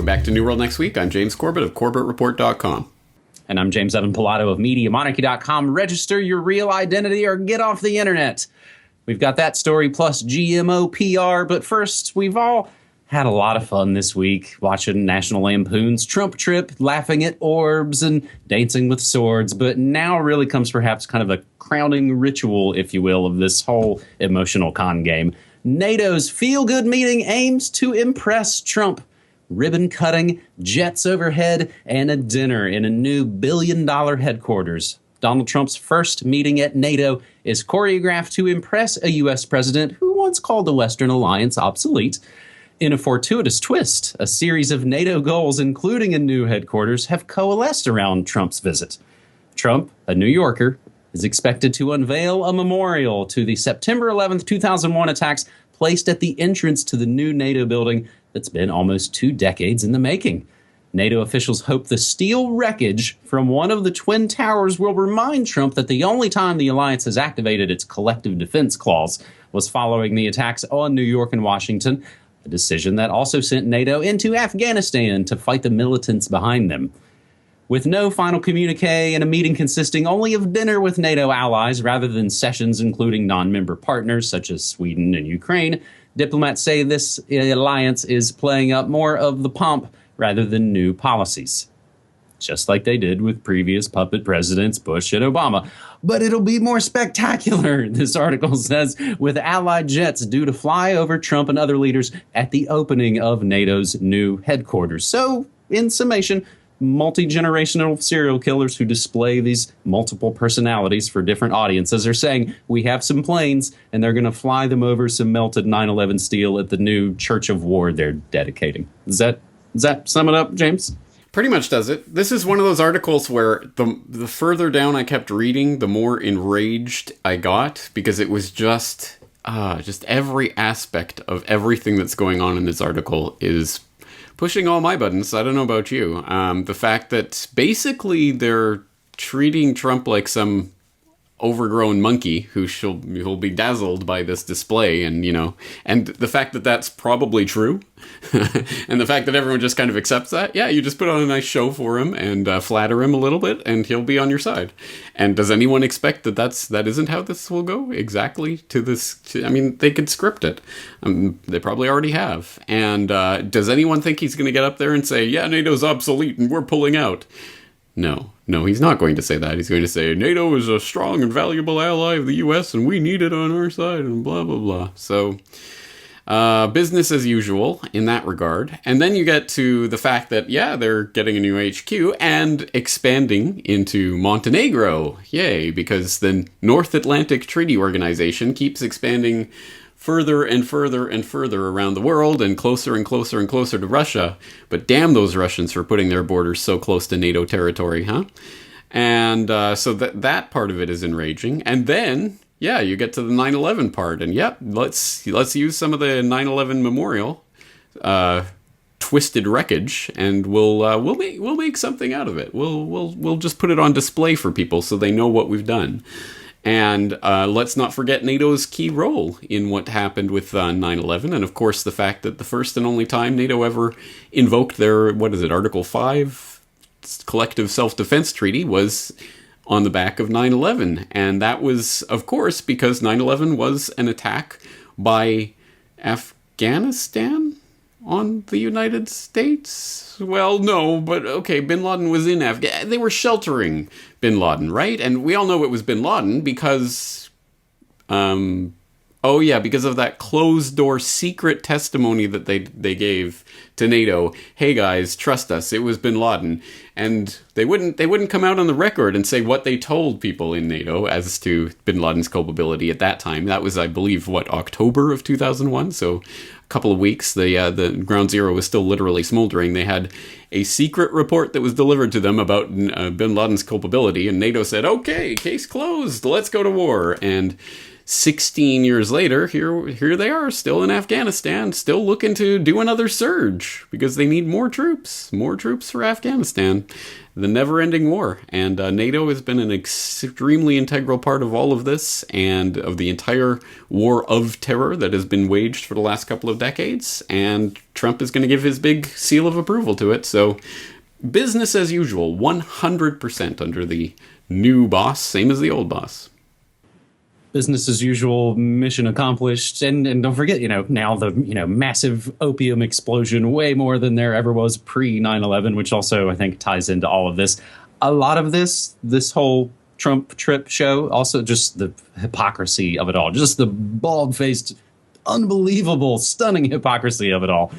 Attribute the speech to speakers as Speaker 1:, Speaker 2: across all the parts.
Speaker 1: Welcome back to New World Next Week. I'm James Corbett of CorbettReport.com.
Speaker 2: And I'm James Evan Pilato of MediaMonarchy.com. Register your real identity or get off the internet. We've got that story plus GMO PR. But first, we've all had a lot of fun this week watching National Lampoon's Trump Trip, laughing at orbs and dancing with swords. But now really comes perhaps kind of a crowning ritual, if you will, of this whole emotional con game. NATO's feel-good meeting aims to impress Trump. Ribbon cutting, jets overhead, and a dinner in a new billion-dollar headquarters. Donald Trump's first meeting at NATO is choreographed to impress a U.S. president who once called the Western alliance obsolete. In a fortuitous twist, a series of NATO goals, including a new headquarters, have coalesced around Trump's visit. Trump, a New Yorker, is expected to unveil a memorial to the September 11th, 2001 attacks placed at the entrance to the new NATO building that's been almost 2 decades in the making. NATO officials hope the steel wreckage from one of the Twin Towers will remind Trump that the only time the alliance has activated its collective defense clause was following the attacks on New York and Washington, a decision that also sent NATO into Afghanistan to fight the militants behind them. With no final communique and a meeting consisting only of dinner with NATO allies rather than sessions including non-member partners such as Sweden and Ukraine, diplomats say this alliance is playing up more of the pomp rather than new policies. Just like they did with previous puppet presidents Bush and Obama. But it'll be more spectacular, this article says, with allied jets due to fly over Trump and other leaders at the opening of NATO's new headquarters. So, in summation, multi-generational serial killers who display these multiple personalities for different audiences are saying, we have some planes, and they're going to fly them over some melted 9/11 steel at the new Church of War they're dedicating. Does that sum it up, James?
Speaker 1: Pretty much does it. This is one of those articles where the further down I kept reading, the more enraged I got, because it was just every aspect of everything that's going on in this article is pushing all my buttons. I don't know about you. The fact that basically they're treating Trump like some overgrown monkey who'll be dazzled by this display, and the fact that that's probably true, and the fact that everyone just kind of accepts that. Yeah, you just put on a nice show for him and flatter him a little bit, and he'll be on your side. And does anyone expect that isn't how this will go exactly? I mean, they could script it. They probably already have. And does anyone think he's going to get up there and say, "Yeah, NATO's obsolete and we're pulling out"? No, he's not going to say that. He's going to say, NATO is a strong and valuable ally of the U.S. and we need it on our side and blah, blah, blah. So, business as usual in that regard. And then you get to the fact that, yeah, they're getting a new HQ and expanding into Montenegro. Yay, because the North Atlantic Treaty Organization keeps expanding further and further and further around the world and closer and closer and closer to Russia. But damn those Russians for putting their borders so close to NATO territory, huh? And so that part of it is enraging. And then, yeah, you get to the 9/11 part. And yep, let's use some of the 9/11 memorial twisted wreckage, and we'll make something out of it. We'll just put it on display for people so they know what we've done. And let's not forget NATO's key role in what happened with 9/11, and of course the fact that the first and only time NATO ever invoked their, Article 5 collective self-defense treaty was on the back of 9/11. And that was, of course, because 9/11 was an attack by Afghanistan on the United States? Well, no, but okay, Bin Laden was in Afghanistan. They were sheltering Bin Laden, right? And we all know it was Bin Laden because, because of that closed-door secret testimony that they gave to NATO. Hey guys, trust us, it was Bin Laden. And they wouldn't come out on the record and say what they told people in NATO as to Bin Laden's culpability at that time. That was, I believe, October of 2001, so a couple of weeks. The Ground Zero was still literally smoldering. They had a secret report that was delivered to them about Bin Laden's culpability, and NATO said, okay, case closed, let's go to war. And 16 years later, here they are, still in Afghanistan, still looking to do another surge because they need more troops for Afghanistan. The never-ending war. And NATO has been an extremely integral part of all of this and of the entire war of terror that has been waged for the last couple of decades. And Trump is going to give his big seal of approval to it. So business as usual, 100% under the new boss, same as the old boss.
Speaker 2: Business as usual, mission accomplished. And don't forget, now the, massive opium explosion, way more than there ever was pre 9/11, which also I think ties into all of this. A lot of this whole Trump trip show, also just the hypocrisy of it all, just the bald-faced, unbelievable, stunning hypocrisy of it all.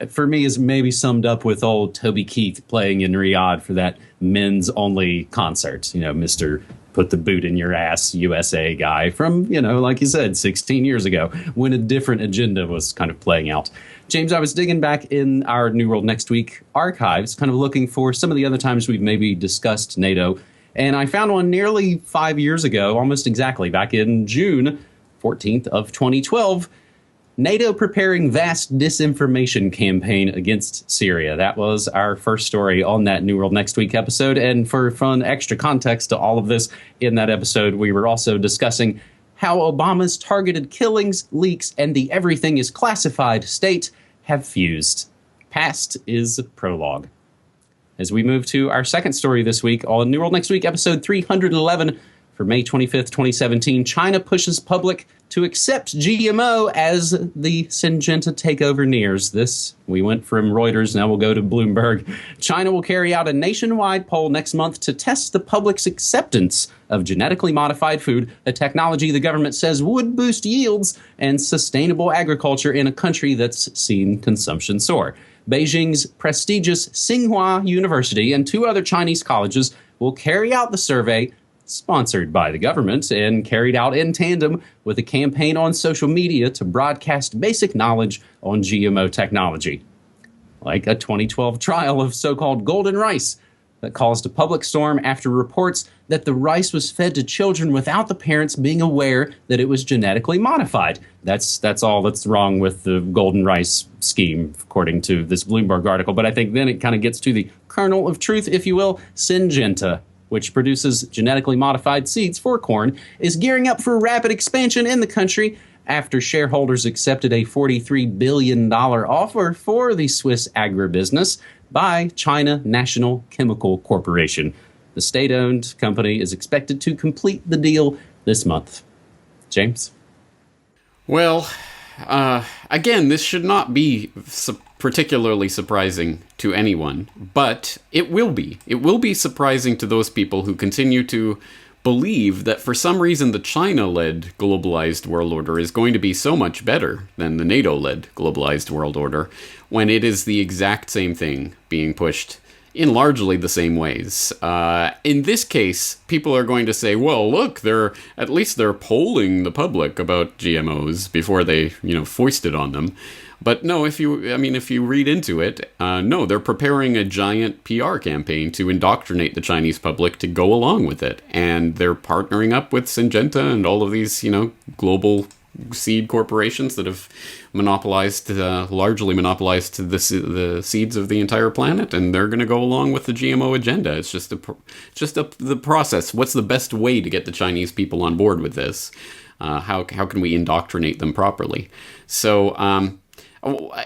Speaker 2: For me, is maybe summed up with old Toby Keith playing in Riyadh for that men's only concert, Mr. Put the boot in your ass USA guy from, like you said, 16 years ago when a different agenda was kind of playing out. James, I was digging back in our New World Next Week archives, kind of looking for some of the other times we've maybe discussed NATO. And I found one nearly 5 years ago, almost exactly, back in June 14th of 2012. NATO preparing vast disinformation campaign against Syria. That was our first story on that New World Next Week episode. And for fun extra context to all of this, in that episode, we were also discussing how Obama's targeted killings, leaks, and the everything is classified state have fused. Past is prologue. As we move to our second story this week on New World Next Week, episode 311, for May 25th, 2017, China pushes public to accept GMO as the Syngenta takeover nears. This, we went from Reuters, now we'll go to Bloomberg. China will carry out a nationwide poll next month to test the public's acceptance of genetically modified food, a technology the government says would boost yields and sustainable agriculture in a country that's seen consumption soar. Beijing's prestigious Tsinghua University and 2 other Chinese colleges will carry out the survey, sponsored by the government and carried out in tandem with a campaign on social media to broadcast basic knowledge on GMO technology. Like a 2012 trial of so-called golden rice that caused a public storm after reports that the rice was fed to children without the parents being aware that it was genetically modified. That's all that's wrong with the golden rice scheme, according to this Bloomberg article. But I think then it kind of gets to the kernel of truth, if you will. Syngenta, which produces genetically modified seeds for corn, is gearing up for rapid expansion in the country after shareholders accepted a $43 billion offer for the Swiss agribusiness by China National Chemical Corporation. The state-owned company is expected to complete the deal this month. James?
Speaker 1: Well, again, this should not be particularly surprising to anyone, but it will be. It will be surprising to those people who continue to believe that for some reason the China-led globalized world order is going to be so much better than the NATO-led globalized world order, when it is the exact same thing being pushed in largely the same ways. In this case, people are going to say, well, look, at least they're polling the public about GMOs before they, foist it on them. But no, if you read into it, no, they're preparing a giant PR campaign to indoctrinate the Chinese public to go along with it. And they're partnering up with Syngenta and all of these, global seed corporations that have largely monopolized the seeds of the entire planet, and they're going to go along with the GMO agenda. It's just the process. What's the best way to get the Chinese people on board with this? How can we indoctrinate them properly? So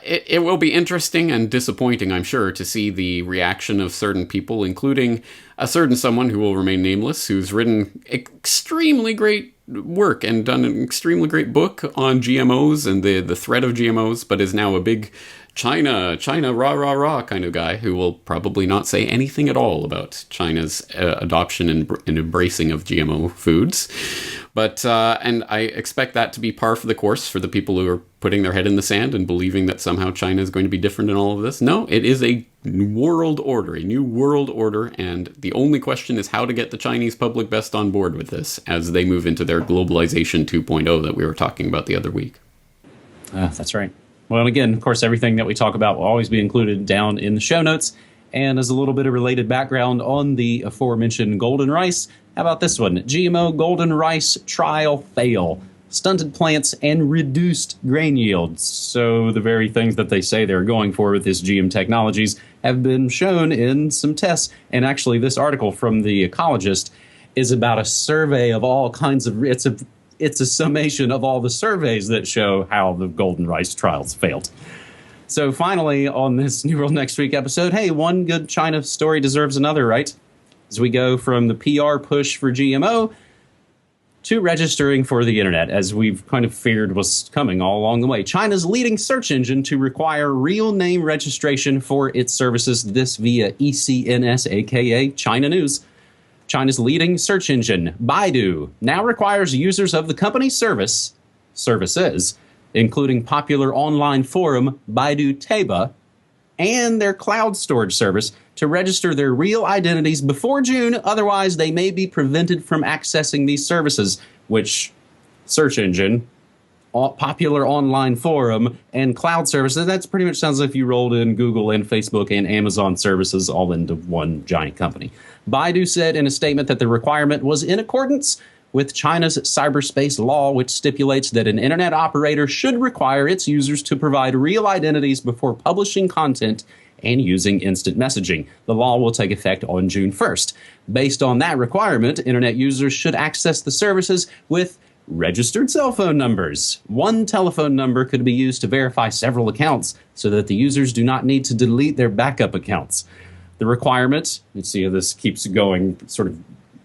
Speaker 1: it will be interesting and disappointing, I'm sure, to see the reaction of certain people, including a certain someone who will remain nameless, who's written extremely great work and done an extremely great book on GMOs and the threat of GMOs, but is now a big China, rah, rah, rah kind of guy who will probably not say anything at all about China's adoption and embracing of GMO foods. But, and I expect that to be par for the course for the people who are putting their head in the sand and believing that somehow China is going to be different in all of this. No, it is a world order, a new world order, and the only question is how to get the Chinese public best on board with this as they move into their globalization 2.0 that we were talking about the other week.
Speaker 2: That's right. Well, again, of course, everything that we talk about will always be included down in the show notes. And as a little bit of related background on the aforementioned golden rice, how about this one? GMO golden rice trial fail. stunted plants, and reduced grain yields. So the very things that they say they're going for with this GM technologies have been shown in some tests. And actually, this article from The Ecologist is about a survey of all kinds of... It's a summation of all the surveys that show how the golden rice trials failed. So finally, on this New World Next Week episode, hey, one good China story deserves another, right? As we go from the PR push for GMO to registering for the internet, as we've kind of feared was coming all along the way. China's leading search engine to require real name registration for its services, this via ECNS, aka China News. China's leading search engine, Baidu, now requires users of the company's services, including popular online forum Baidu Taba, and their cloud storage service, to register their real identities before June. Otherwise, they may be prevented from accessing these services, which search engine, popular online forum, and cloud services, that's pretty much sounds like if you rolled in Google and Facebook and Amazon services all into one giant company. Baidu said in a statement that the requirement was in accordance with China's cyberspace law, which stipulates that an internet operator should require its users to provide real identities before publishing content and using instant messaging. The law will take effect on June 1st. Based on that requirement, internet users should access the services with registered cell phone numbers. One telephone number could be used to verify several accounts so that the users do not need to delete their backup accounts. The requirement, let's see how this keeps going sort of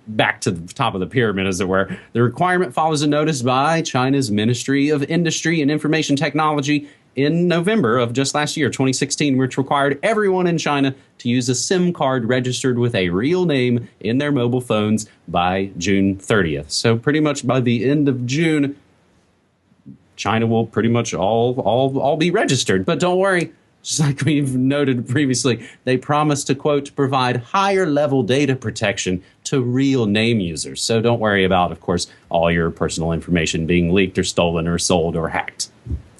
Speaker 2: back to the top of the pyramid, as it were. The requirement follows a notice by China's Ministry of Industry and Information Technology in November of just last year, 2016, which required everyone in China to use a SIM card registered with a real name in their mobile phones by June 30th. So pretty much by the end of June, China will pretty much all be registered. But don't worry, just like we've noted previously, they promise to, quote, provide higher level data protection to real name users. So don't worry about, of course, all your personal information being leaked or stolen or sold or hacked.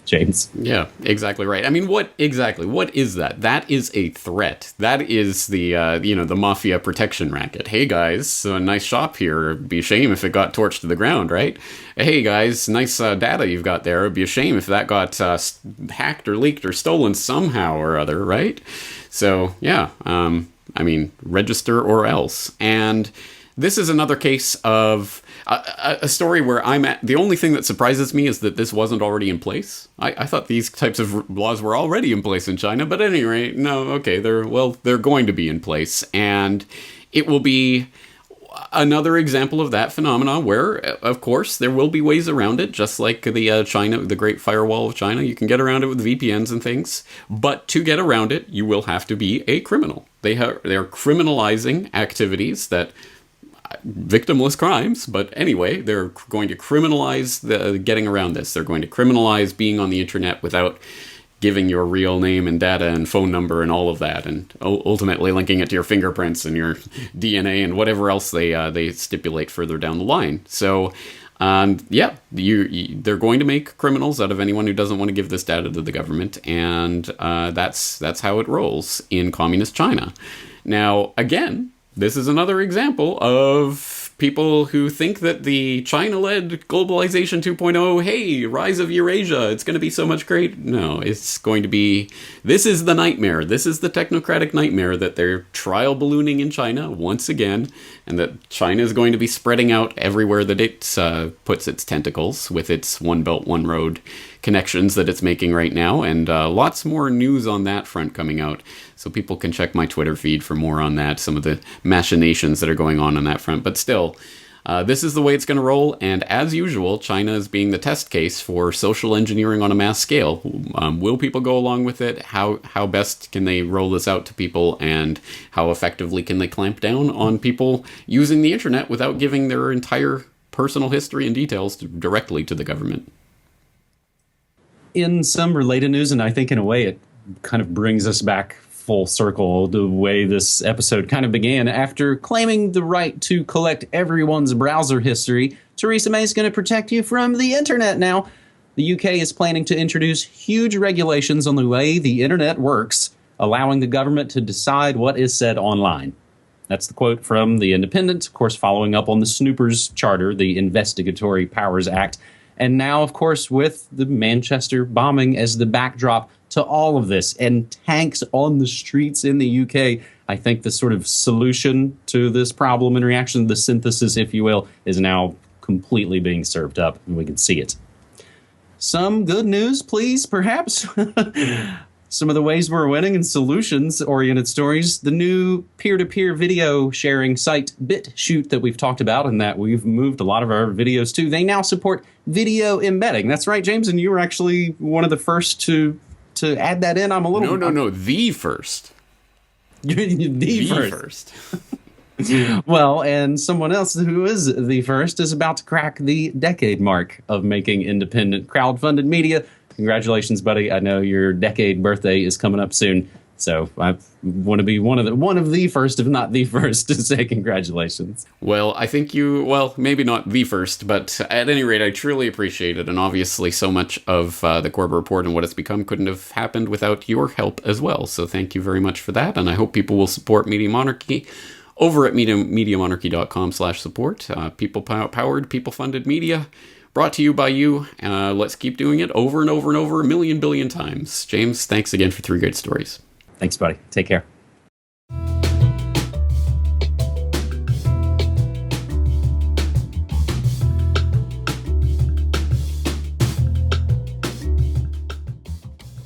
Speaker 2: James.
Speaker 1: Yeah, exactly right. I mean, what is that? That is a threat. That is the the mafia protection racket. Hey guys, a nice shop here. It'd be a shame if it got torched to the ground, right? Hey guys, nice data you've got there. It'd be a shame if that got hacked or leaked or stolen somehow or other, right? So yeah, I mean, register or else. And this is another case of a story where I'm at. The only thing that surprises me is that this wasn't already in place. I thought these types of laws were already in place in China, but at any rate, no, okay, they're going to be in place. And it will be another example of that phenomenon where, of course, there will be ways around it, just like the Great Firewall of China. You can get around it with VPNs and things, but to get around it, you will have to be a criminal. They are criminalizing activities that victimless crimes, but anyway, they're going to criminalize the getting around this. They're going to criminalize being on the internet without giving your real name and data and phone number and all of that, and ultimately linking it to your fingerprints and your DNA and whatever else they stipulate further down the line. So, they're going to make criminals out of anyone who doesn't want to give this data to the government, and that's how it rolls in communist China. Now, again, this is another example of people who think that the China-led globalization 2.0, hey, rise of Eurasia, it's going to be so much great. No, it's going to be, this is the nightmare. This is the technocratic nightmare that they're trial ballooning in China once again, and that China is going to be spreading out everywhere that it puts its tentacles with its One Belt, One Road connections that it's making right now, and lots more news on that front coming out. So people can check my Twitter feed for more on that, some of the machinations that are going on that front. But still, this is the way it's going to roll. And as usual, China is being the test case for social engineering on a mass scale. Will people go along with it? How best can they roll this out to people? And how effectively can they clamp down on people using the internet without giving their entire personal history and details directly to the government?
Speaker 2: In some related news, and I think in a way it kind of brings us back full circle the way this episode kind of began. After claiming the right to collect everyone's browser history, Theresa May is going to protect you from the internet now. The UK is planning to introduce huge regulations on the way the internet works, allowing the government to decide what is said online. That's the quote from The Independent, of course, following up on the Snoopers Charter, the Investigatory Powers Act, And now, of course, with the Manchester bombing as the backdrop to all of this and tanks on the streets in the UK, I think the sort of solution to this problem in reaction, the synthesis, if you will, is now completely being served up, and we can see it. Some good news, please, perhaps. Some of the ways we're winning and solutions-oriented stories. The new peer-to-peer video sharing site BitChute that we've talked about and that we've moved a lot of our videos to, they now support video embedding. That's right, James, and you were actually one of the first to add that in. I'm a little...
Speaker 1: No, the first.
Speaker 2: the first. Well, and someone else who is the first is about to crack the decade mark of making independent crowdfunded media. Congratulations, buddy. I know your decade birthday is coming up soon. So I want to be one of the first, if not the first, to say congratulations.
Speaker 1: Well, I think maybe not the first, but at any rate, I truly appreciate it. And obviously so much of the Corbett Report and what it's become couldn't have happened without your help as well. So thank you very much for that. And I hope people will support Media Monarchy over at MediaMonarchy.com/support. People-powered, people-funded media. Brought to you by you. Let's keep doing it over and over and over a million billion times. James, thanks again for 3 great stories.
Speaker 2: Thanks, buddy. Take care.